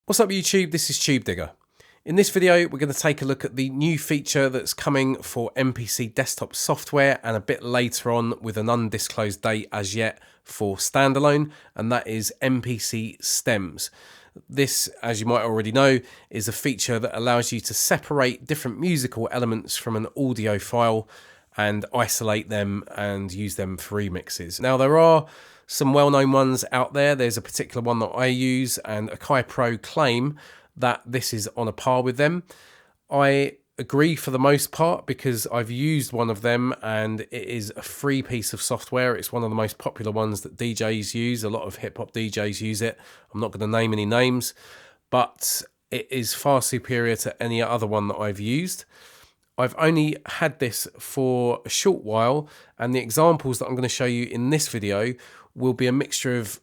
What's up YouTube, this is Tubedigga. In this video we're going to take a look at the new feature that's coming for MPC desktop software and a bit later on with an undisclosed date as yet for standalone, and that is MPC Stems. This, as you might already know, is a feature that allows you to separate different musical elements from an audio file and isolate them and use them for remixes. Now there are some well-known ones out there. There's a particular one that I use, and Akai Pro claim that this is on a par with them. I agree for the most part because I've used one of them and it is a free piece of software. It's one of the most popular ones that DJs use. A lot of hip-hop DJs use it. I'm not going to name any names, but it is far superior to any other one that I've used. I've only had this for a short while, and the examples that I'm going to show you in this video will be a mixture of,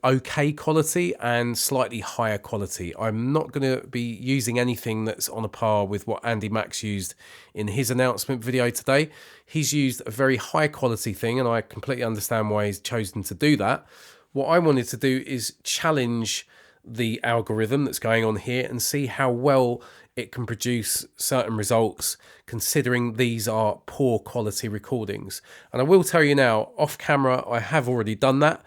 okay quality and slightly higher quality. I'm not going to be using anything that's on a par with what Andy Max used in his announcement video today. He's used a very high quality thing, and I completely understand why he's chosen to do that. What I wanted to do is challenge the algorithm that's going on here and see how well it can produce certain results considering these are poor quality recordings. And I will tell you now, off camera, I have already done that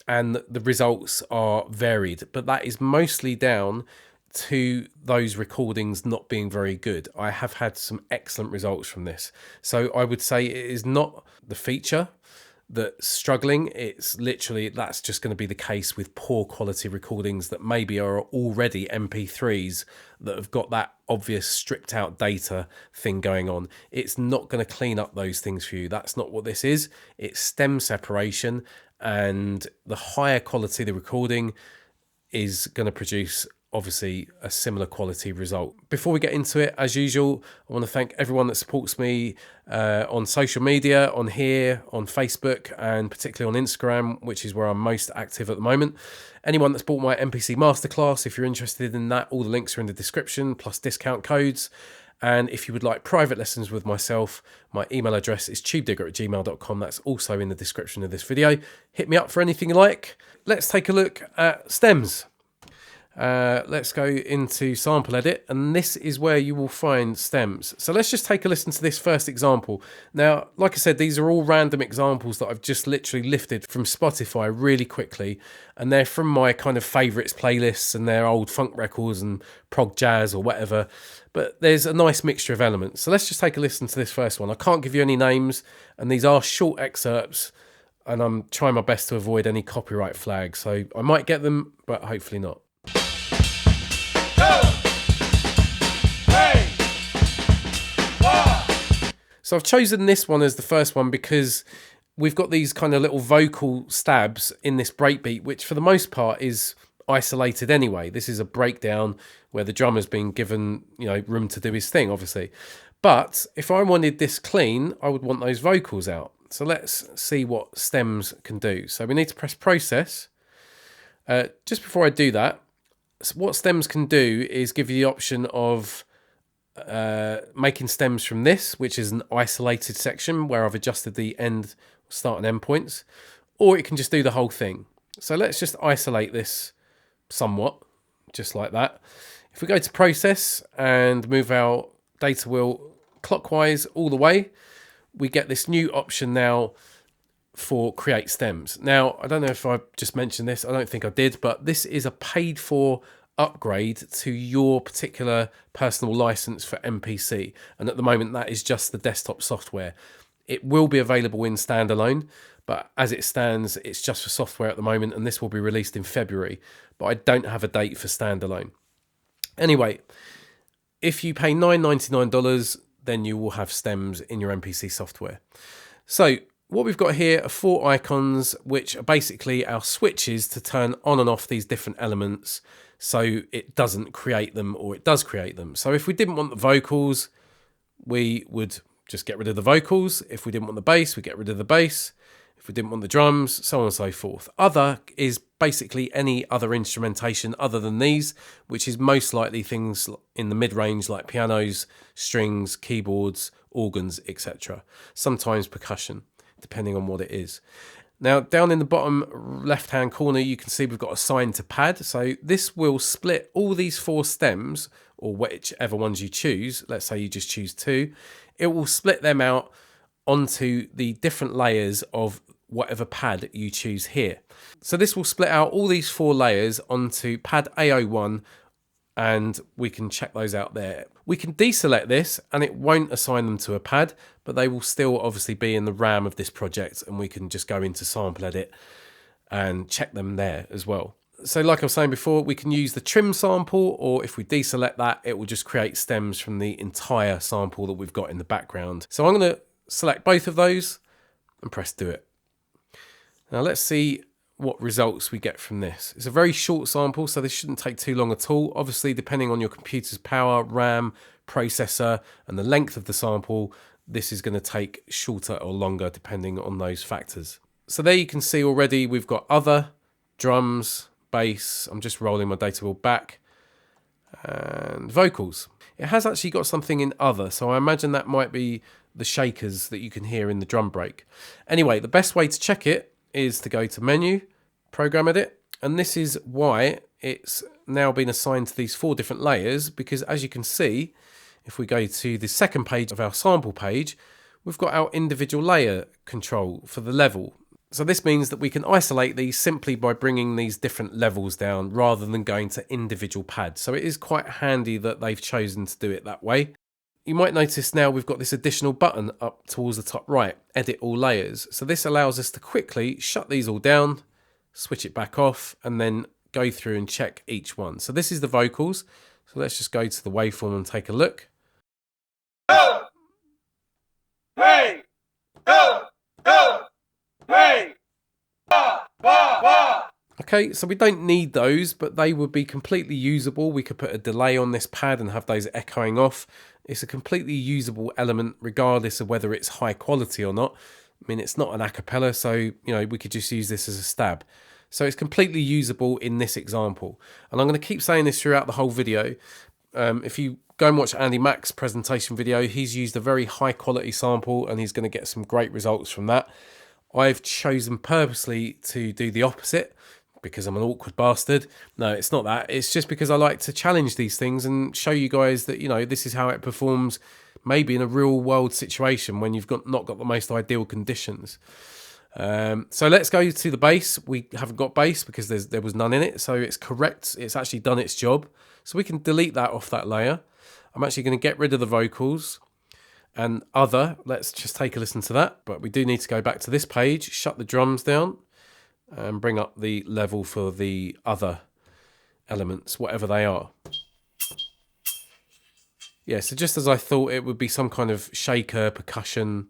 and the results are varied, but that is mostly down to those recordings not being very good. I have had some excellent results from this. So I would say it is not the feature that's struggling. It's literally, that's just going to be the case with poor quality recordings that maybe are already MP3s that have got that obvious stripped out data thing going on. It's not going to clean up those things for you. That's not what this is. It's stem separation, and the higher quality the recording is going to produce obviously a similar quality result. Before we get into it, as usual, I want to thank everyone that supports me on social media, on here, on Facebook, and particularly on Instagram, which is where I'm most active at the moment. Anyone that's bought my MPC Masterclass, if you're interested in that, all the links are in the description, plus discount codes. And if you would like private lessons with myself, my email address is tubedigga@gmail.com. That's also in the description of this video. Hit me up for anything you like. Let's take a look at stems. Let's go into sample edit, and this is where you will find stems. So let's just take a listen to this first example. Now, like I said, these are all random examples that I've just literally lifted from Spotify really quickly, and they're from my kind of favorites playlists, and they're old funk records and prog jazz or whatever, but there's a nice mixture of elements. So let's just take a listen to this first one. I can't give you any names, and these are short excerpts, and I'm trying my best to avoid any copyright flags, so I might get them, but hopefully not. So I've chosen this one as the first one because we've got these kind of little vocal stabs in this breakbeat, which for the most part is isolated anyway. This is a breakdown where the drummer's been given, room to do his thing, obviously. But if I wanted this clean, I would want those vocals out. So let's see what stems can do. So we need to press process. Just before I do that, what stems can do is give you the option of making stems from this, which is an isolated section where I've adjusted the start and end points, or it can just do the whole thing. So let's just isolate this somewhat, just like that. If we go to process and move our data wheel clockwise all the way, we get this new option now for create stems. Now, I don't know if I just mentioned this, I don't think I did, but this is a paid for upgrade to your particular personal license for MPC, and at the moment that is just the desktop software. It will be available in standalone, but as it stands it's just for software at the moment, and this will be released in February, but I don't have a date for standalone. Anyway, if you pay $9.99, then you will have stems in your MPC software. So what we've got here are 4 icons, which are basically our switches to turn on and off these different elements so it doesn't create them or it does create them. So if we didn't want the vocals, we would just get rid of the vocals. If we didn't want the bass, we get rid of the bass. If we didn't want the drums, so on and so forth. Other is basically any other instrumentation other than these, which is most likely things in the mid-range like pianos, strings, keyboards, organs, etc. Sometimes percussion, depending on what it is. Now, down in the bottom left-hand corner, you can see we've got assign to pad. So this will split all these 4 stems, or whichever ones you choose. Let's say you just choose 2. It will split them out onto the different layers of whatever pad you choose here. So this will split out all these 4 layers onto pad A01, and we can check those out there. We can deselect this and it won't assign them to a pad, but they will still obviously be in the RAM of this project, and we can just go into sample edit and check them there as well. So like I was saying before, we can use the trim sample, or if we deselect that, it will just create stems from the entire sample that we've got in the background. So I'm going to select both of those and press do it. Now let's see what results we get from this. It's a very short sample, so this shouldn't take too long at all. Obviously, depending on your computer's power, RAM, processor, and the length of the sample, this is going to take shorter or longer depending on those factors. So there you can see already we've got other, drums, bass. I'm just rolling my data wheel back, and vocals. It has actually got something in other, so I imagine that might be the shakers that you can hear in the drum break. Anyway, the best way to check it is to go to menu, program edit, and this is why it's now been assigned to these 4 different layers, because as you can see, if we go to the second page of our sample page, we've got our individual layer control for the level. So this means that we can isolate these simply by bringing these different levels down rather than going to individual pads. So it is quite handy that they've chosen to do it that way. You might notice now we've got this additional button up towards the top right, edit all layers. So this allows us to quickly shut these all down, switch it back off, and then go through and check each one. So this is the vocals. So let's just go to the waveform and take a look. Go! Hey! Go! Go! Hey! Ba! Ba! Ba! Okay, so we don't need those, but they would be completely usable. We could put a delay on this pad and have those echoing off. It's a completely usable element regardless of whether it's high quality or not. I mean, it's not an a cappella, so you know, we could just use this as a stab. So it's completely usable in this example. And I'm going to keep saying this throughout the whole video. If you go and watch Andy Mack's presentation video, he's used a very high quality sample and he's going to get some great results from that. I've chosen purposely to do the opposite because I'm an awkward bastard. No, it's not that. It's just because I like to challenge these things and show you guys that, you know, this is how it performs maybe in a real world situation when you've not got the most ideal conditions. So let's go to the bass. We haven't got bass because there was none in it. So it's correct. It's actually done its job. So we can delete that off that layer. I'm actually going to get rid of the vocals and other. Let's just take a listen to that. But we do need to go back to this page, shut the drums down and bring up the level for the other elements, whatever they are. Yeah, so just as I thought, it would be some kind of shaker, percussion.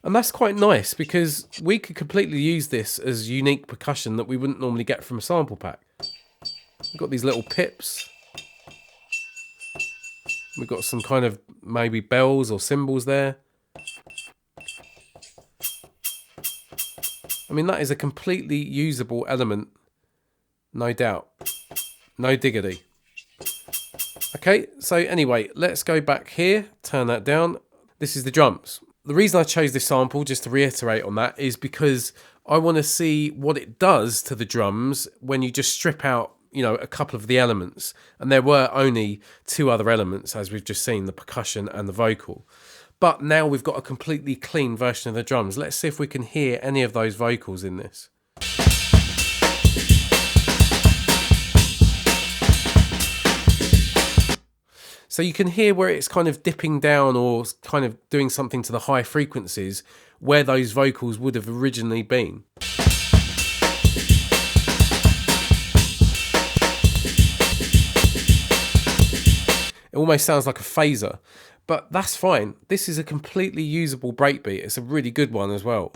And that's quite nice because we could completely use this as unique percussion that we wouldn't normally get from a sample pack. We've got these little pips. We've got some kind of maybe bells or cymbals there. I mean, that is a completely usable element, no doubt. No diggity. Okay, so anyway, let's go back here, turn that down. This is the drums. The reason I chose this sample, just to reiterate on that, is because I want to see what it does to the drums when you just strip out, you know, a couple of the elements. And there were only 2 other elements, as we've just seen, the percussion and the vocal. But now we've got a completely clean version of the drums. Let's see if we can hear any of those vocals in this. So you can hear where it's kind of dipping down or kind of doing something to the high frequencies where those vocals would have originally been. It almost sounds like a phaser, but that's fine. This is a completely usable breakbeat. It's a really good one as well.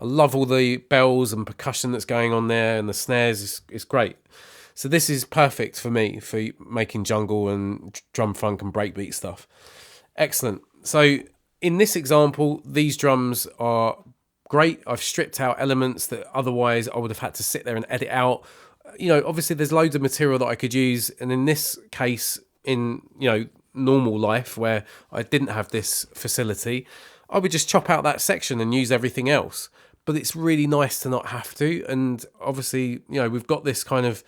I love all the bells and percussion that's going on there, and the snares. It's great. So this is perfect for me for making jungle and drum funk and breakbeat stuff. Excellent. So in this example, these drums are great. I've stripped out elements that otherwise I would have had to sit there and edit out. You know, obviously there's loads of material that I could use. And in this case, in, you know, normal life where I didn't have this facility, I would just chop out that section and use everything else. But it's really nice to not have to. And obviously, you know, we've got this kind of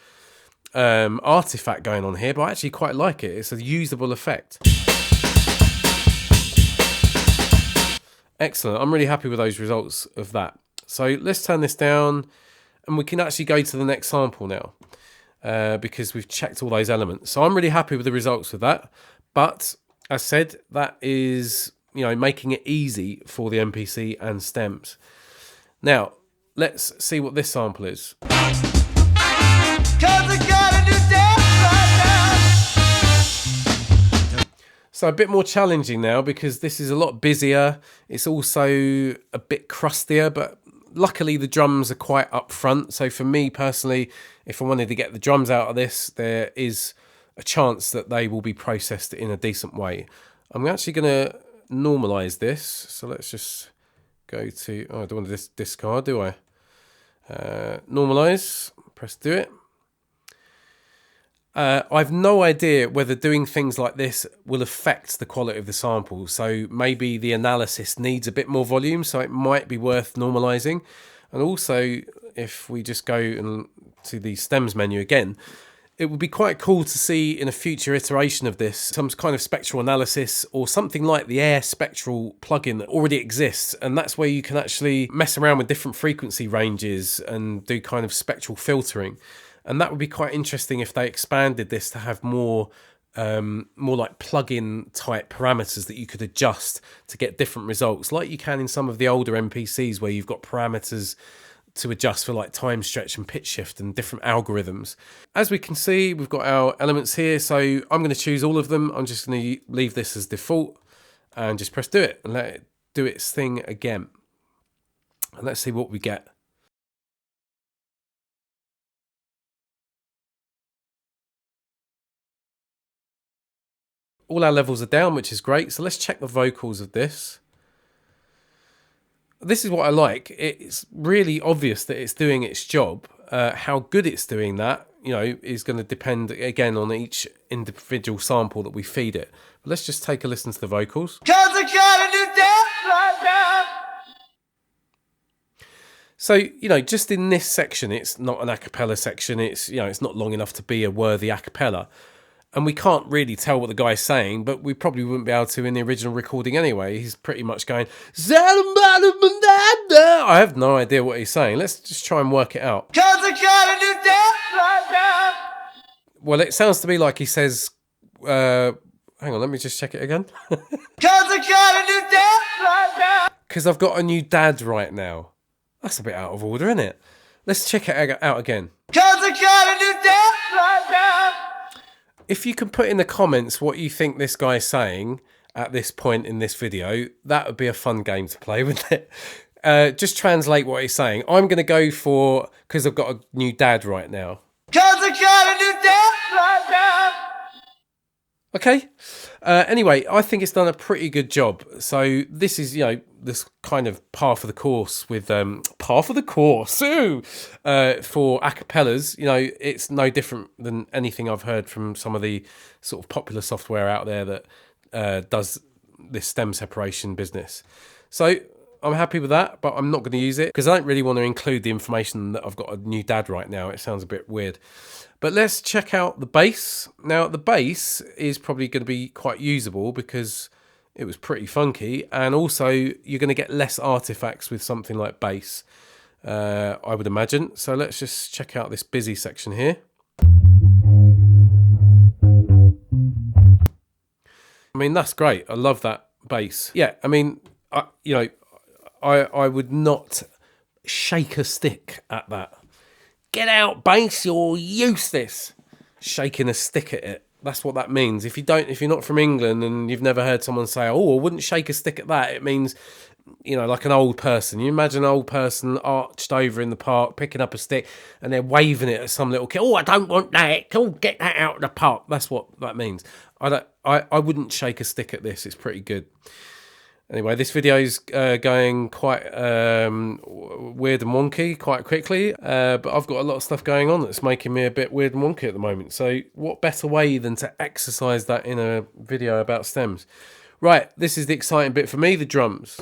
artifact going on here, but I actually quite like it. It's a usable effect. Excellent. I'm really happy with those results of that. So let's turn this down and we can actually go to the next sample now because we've checked all those elements. So I'm really happy with the results of that. But as said, that is, you know, making it easy for the MPC and stems. Now, let's see what this sample is. So a bit more challenging now because this is a lot busier. It's also a bit crustier, but luckily the drums are quite up front. So for me personally, if I wanted to get the drums out of this, there is a chance that they will be processed in a decent way. I'm actually going to normalize this. So let's just go to, oh, I don't want to discard, do I? Normalize, press do it. I've no idea whether doing things like this will affect the quality of the sample. So maybe the analysis needs a bit more volume, so it might be worth normalizing. And also, if we just go to the stems menu again, it would be quite cool to see in a future iteration of this some kind of spectral analysis or something like the Air Spectral plugin that already exists. And that's where you can actually mess around with different frequency ranges and do kind of spectral filtering. And that would be quite interesting if they expanded this to have more like plug-in type parameters that you could adjust to get different results, like you can in some of the older MPCs where you've got parameters to adjust for like time stretch and pitch shift and different algorithms. As we can see, we've got our elements here, so I'm going to choose all of them. I'm just going to leave this as default and just press do it and let it do its thing again. And let's see what we get. All our levels are down, which is great. So let's check the vocals of this. This is what I like. It's really obvious that it's doing its job. How good it's doing that, you know, is going to depend again on each individual sample that we feed it. But let's just take a listen to the vocals. So, you know, just in this section, it's not an a cappella section. It's, you know, it's not long enough to be a worthy a cappella. And we can't really tell what the guy's saying, but we probably wouldn't be able to in the original recording anyway. He's pretty much going, I have no idea what he's saying. Let's just try and work it out. Well, it sounds to me like he says, hang on, let me just check it again. Because I've got a new dad right now. That's a bit out of order, isn't it? Let's check it out again. If you can put in the comments what you think this guy's saying at this point in this video, that would be a fun game to play with it. Just translate what he's saying. I'm going to go for, because I've got a new dad right now. Okay. Anyway, I think it's done a pretty good job. So this is, you know, this kind of par for the course with par for the course for acapellas. You know, it's no different than anything I've heard from some of the sort of popular software out there that does this stem separation business. So I'm happy with that, but I'm not going to use it because I don't really want to include the information that I've got a new dad right now. It sounds a bit weird. But let's check out the bass. Now, the bass is probably going to be quite usable because it was pretty funky. And also, you're going to get less artifacts with something like bass, I would imagine. So let's just check out this busy section here. I mean, that's great. I love that bass. Yeah, I mean, I would not shake a stick at that. Get out, bass, you're useless. Shaking a stick at it. That's what that means. If you're not from England and you've never heard someone say, oh, I wouldn't shake a stick at that, it means, you know, like an old person. You imagine an old person arched over in the park, picking up a stick, and they're waving it at some little kid. Oh, I don't want that. Oh, get that out of the park. That's what that means. I wouldn't shake a stick at this. It's pretty good. Anyway, this video is going quite weird and wonky quite quickly, but I've got a lot of stuff going on that's making me a bit weird and wonky at the moment. So what better way than to exercise that in a video about stems? Right, this is the exciting bit for me, the drums.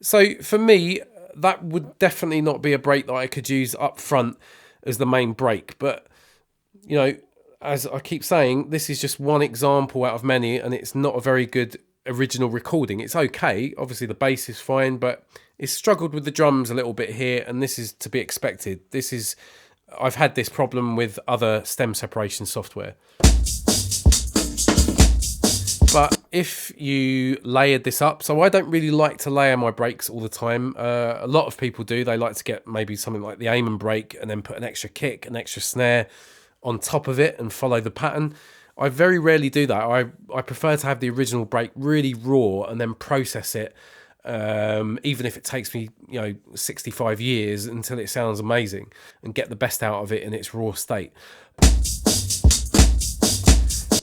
So for me, that would definitely not be a break that I could use up front as the main break. But, you know, as I keep saying, this is just one example out of many, and it's not a very good original recording. It's okay. Obviously, the bass is fine, but it's struggled with the drums a little bit here, and this is to be expected. I've had this problem with other stem separation software. But if you layered this up, so I don't really like to layer my breaks all the time. A lot of people do. They like to get maybe something like the aim and break and then put an extra kick, an extra snare on top of it and follow the pattern. I very rarely do that. I prefer to have the original break really raw and then process it, even if it takes me 65 years until it sounds amazing, and get the best out of it in its raw state.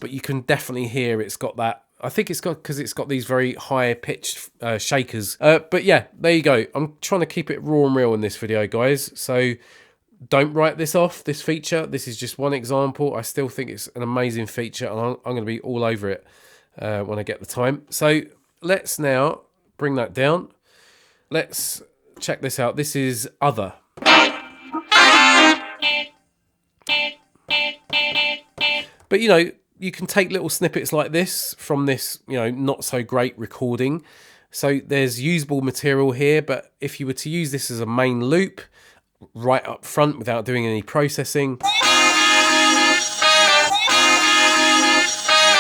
But you can definitely hear it's got that. I think it's got, because it's got these very high pitched shakers. But yeah, there you go. I'm trying to keep it raw and real in this video, guys. So don't write this off, this feature. This is just one example. I still think it's an amazing feature, and I'm going to be all over it when I get the time. So let's now bring that down. Let's check this out. This is Other. But you can take little snippets like this from this, not so great recording. So there's usable material here, but if you were to use this as a main loop right up front without doing any processing,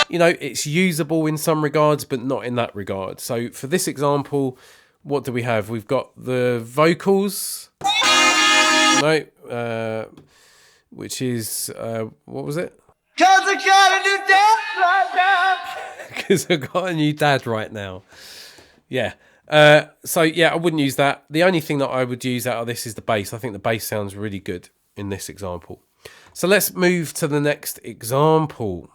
it's usable in some regards, but not in that regard. So for this example, what do we have? We've got the vocals, which is, what was it? Cause I got a new dad right now. Because I've got a new dad right now. Yeah. So yeah, I wouldn't use that. The only thing that I would use out of this is the bass. I think the bass sounds really good in this example. So let's move to the next example,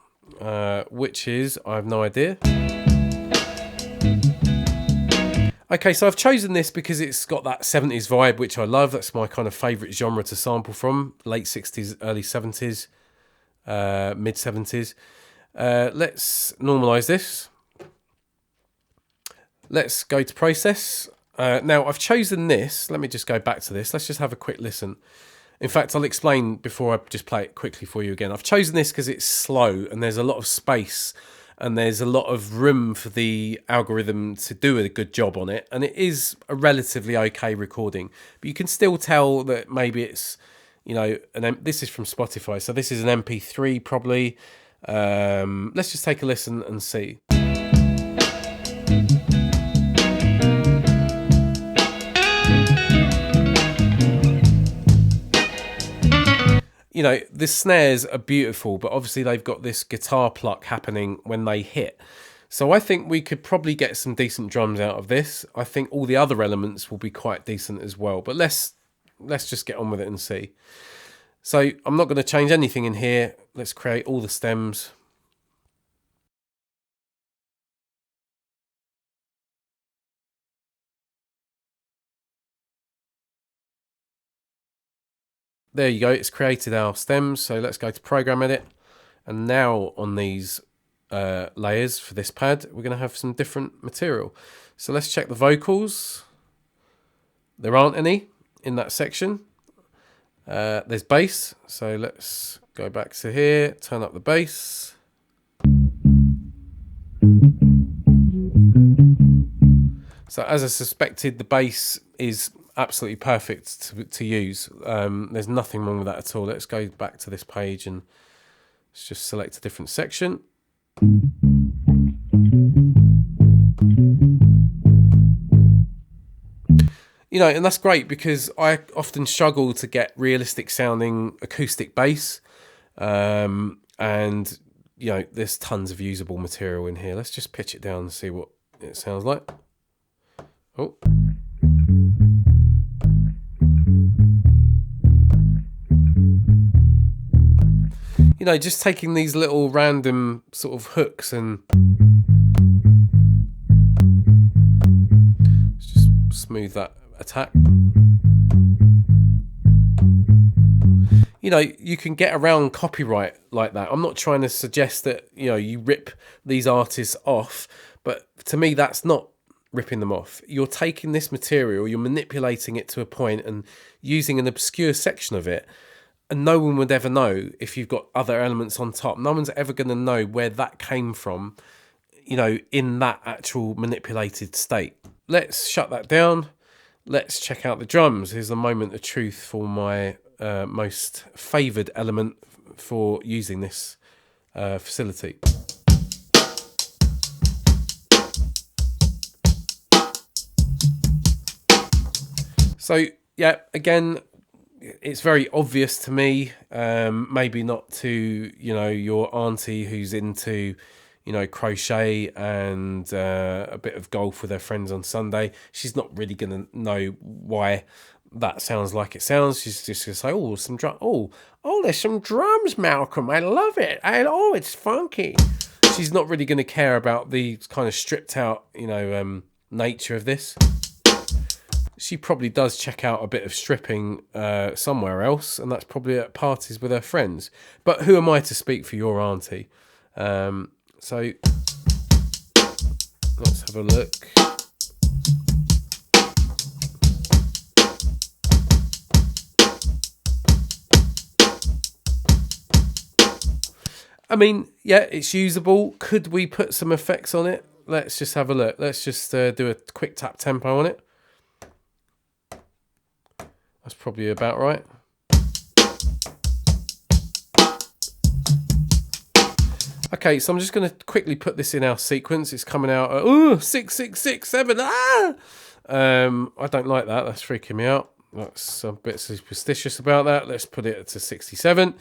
which is, I have no idea. Okay, so I've chosen this because it's got that 70s vibe, which I love. That's my kind of favourite genre to sample from. Late 60s, early 70s. Mid 70s. Let's normalize this. Let's go to process. Now I've chosen this. Let me just go back to this. Let's just have a quick listen. In fact, I'll explain before I just play it quickly for you again. I've chosen this because it's slow and there's a lot of space and there's a lot of room for the algorithm to do a good job on it. And it is a relatively okay recording, but you can still tell that maybe it's, this is from Spotify, so this is an MP3 probably. Let's just take a listen and see. The snares are beautiful, but obviously they've got this guitar pluck happening when they hit. So I think we could probably get some decent drums out of this. I think all the other elements will be quite decent as well, but let's just get on with it and see. So I'm not going to change anything in here. Let's create all the stems. There you go. It's created our stems. So let's go to Program Edit. And now on these layers for this pad, we're going to have some different material. So let's check the vocals. There aren't any in that section. There's bass, so let's go back to here, turn up the bass. So as I suspected, the bass is absolutely perfect to use. There's nothing wrong with that at all. Let's go back to this page and let's just select a different section. And that's great because I often struggle to get realistic sounding acoustic bass. And you know, there's tons of usable material in here. Let's just pitch it down and see what it sounds like. Oh. You know, just taking these little random sort of hooks and let's just smooth that attack. You know, you can get around copyright like that. I'm not trying to suggest that, you know, you rip these artists off, but to me, that's not ripping them off. You're taking this material, you're manipulating it to a point and using an obscure section of it, and no one would ever know if you've got other elements on top. No one's ever going to know where that came from, you know, in that actual manipulated state. Let's shut that down. Let's check out the drums. Here's the moment of truth for my most favoured element for using this facility. So yeah, again, it's very obvious to me, maybe not to, you know, your auntie who's into, you know, crochet and a bit of golf with her friends on Sunday. She's not really going to know why that sounds like it sounds. She's just going to say, oh, some drum. Oh, there's some drums, Malcolm. I love it. Oh, it's funky. She's not really going to care about the kind of stripped out, you know, nature of this. She probably does check out a bit of stripping somewhere else, and that's probably at parties with her friends. But who am I to speak for your auntie? So let's have a look. I mean, yeah, it's usable. Could we put some effects on it? Let's just have a look. Let's just do a quick tap tempo on it. That's probably about right. Okay, so I'm just going to quickly put this in our sequence. It's coming out at 6, 6, 6, 7. I don't like that. That's freaking me out. That's a bit superstitious about that. Let's put it to 67.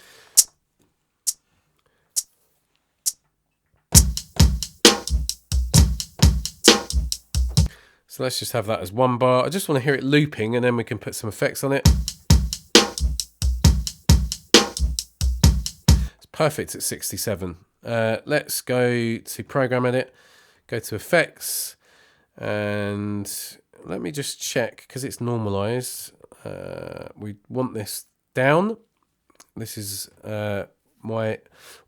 So let's just have that as one bar. I just want to hear it looping, and then we can put some effects on it. It's perfect at 67. Let's go to Program Edit, go to Effects, and let me just check, because it's normalized. We want this down. This is my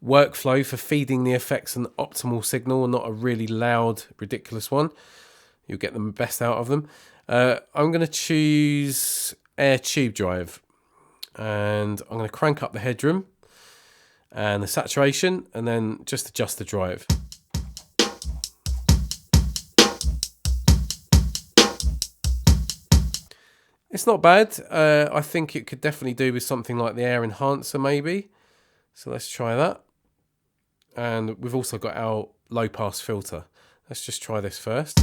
workflow for feeding the effects an optimal signal, and not a really loud, ridiculous one. You'll get the best out of them. I'm going to choose Air Tube Drive, and I'm going to crank up the headroom and the saturation, and then just adjust the drive. It's not bad. I think it could definitely do with something like the Air Enhancer maybe. So let's try that. And we've also got our low pass filter. Let's just try this first.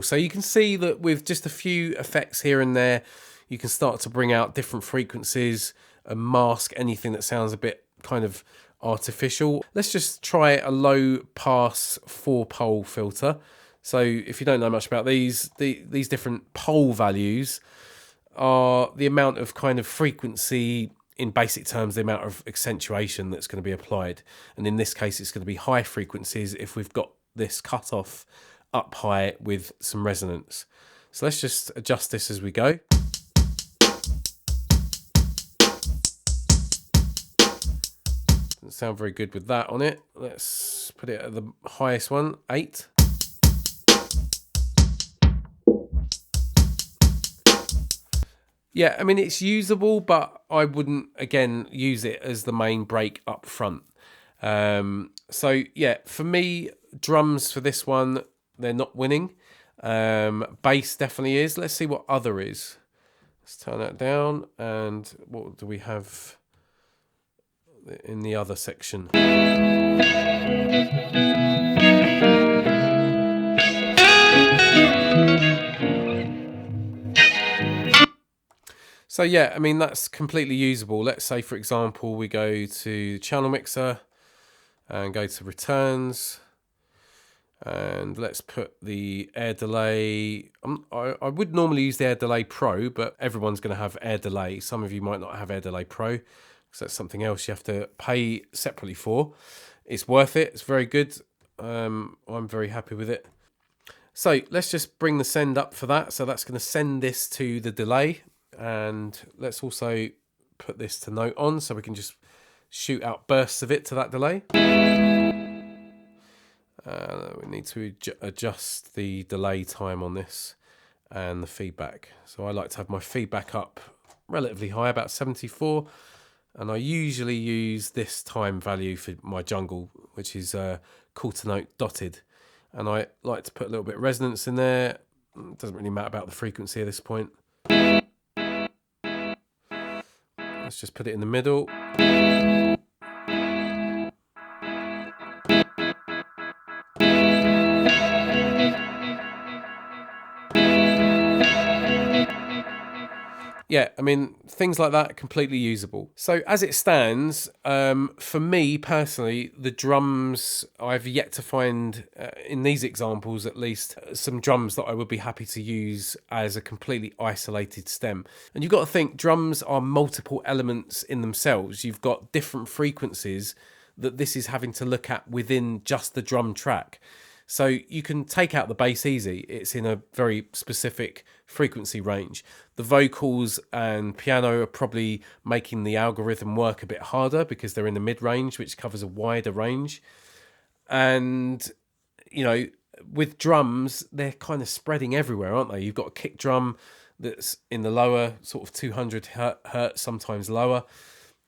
So you can see that with just a few effects here and there, you can start to bring out different frequencies and mask anything that sounds a bit kind of artificial. Let's just try a low pass 4-pole filter. So if you don't know much about these different pole values are the amount of kind of frequency, in basic terms, the amount of accentuation that's going to be applied. And in this case, it's going to be high frequencies if we've got this cut off up high with some resonance. So let's just adjust this as we go. Doesn't sound very good with that on it. Let's put it at the highest one, 8. Yeah, I mean, it's usable, but I wouldn't, again, use it as the main break up front. So yeah, for me, drums for this one, they're not winning. Bass definitely is. Let's see what other is. Let's turn that down. And what do we have in the other section? So yeah, I mean, that's completely usable. Let's say, for example, we go to channel mixer and go to returns. And let's put the air delay. I would normally use the air delay pro, but everyone's going to have air delay. Some of you might not have air delay pro, because that's something else you have to pay separately for. It's worth it. It's very good. I'm very happy with it. So let's just bring the send up for that. So that's going to send this to the delay. And let's also put this to note on, so we can just shoot out bursts of it to that delay. We need to adjust the delay time on this and the feedback. So I like to have my feedback up relatively high, about 74. And I usually use this time value for my jungle, which is quarter note dotted. And I like to put a little bit of resonance in there. It doesn't really matter about the frequency at this point. Let's just put it in the middle. Yeah, I mean, things like that, completely usable. So as it stands, for me personally, the drums, I've yet to find, in these examples at least, some drums that I would be happy to use as a completely isolated stem. And you've got to think, drums are multiple elements in themselves. You've got different frequencies that this is having to look at within just the drum track. So you can take out the bass easy. It's in a very specific frequency range. The vocals and piano are probably making the algorithm work a bit harder because they're in the mid-range, which covers a wider range. And, you know, with drums, they're kind of spreading everywhere, aren't they? You've got a kick drum that's in the lower sort of 200 hertz, sometimes lower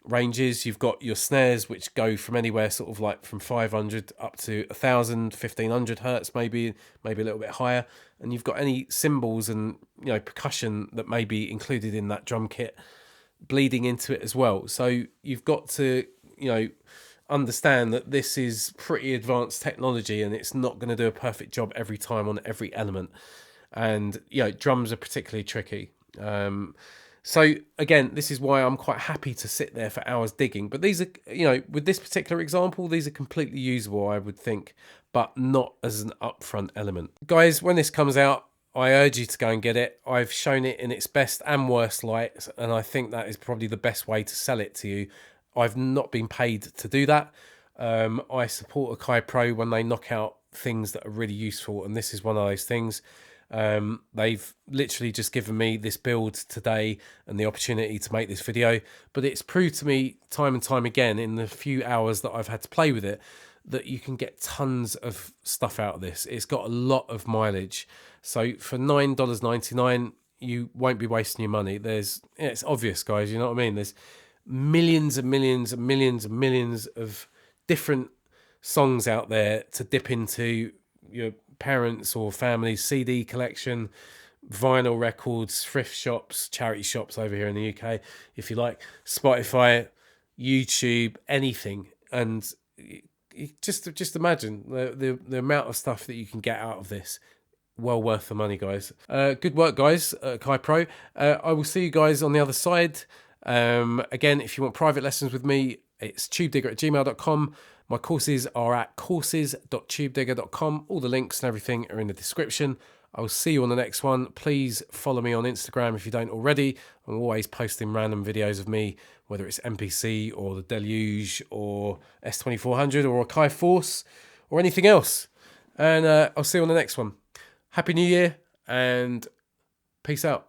ranges. You've got your snares, which go from anywhere sort of like from 500 up to 1000, 1500 hertz, maybe a little bit higher. And you've got any cymbals and, you know, percussion that may be included in that drum kit bleeding into it as well. So you've got to, you know, understand that this is pretty advanced technology and it's not going to do a perfect job every time on every element. And, you know, drums are particularly tricky. So again, this is why I'm quite happy to sit there for hours digging. But these are, you know, with this particular example, these are completely usable, I would think, but not as an upfront element. Guys, when this comes out, I urge you to go and get it. I've shown it in its best and worst light, and I think that is probably the best way to sell it to you. I've not been paid to do that. I support Akai Pro when they knock out things that are really useful, and this is one of those things. They've literally just given me this build today and the opportunity to make this video, but it's proved to me time and time again in the few hours that I've had to play with it that you can get tons of stuff out of this. It's got a lot of mileage. So for $9.99, you won't be wasting your money. It's obvious, guys, you know what I mean? There's millions and millions and millions and millions of different songs out there to dip into your parents or family's CD collection, vinyl records, thrift shops, charity shops over here in the UK, if you like, Spotify, YouTube, anything. And just imagine the amount of stuff that you can get out of this. Well worth the money, guys. Good work, guys, Kai Pro. I will see you guys on the other side. Again, if you want private lessons with me, it's tubedigga@gmail.com. My courses are at courses.tubedigga.com. All the links and everything are in the description. I will see you on the next one. Please follow me on Instagram if you don't already. I'm always posting random videos of me, whether it's MPC or the Deluge or S2400 or Akai Force or anything else. And I'll see you on the next one. Happy New Year and peace out.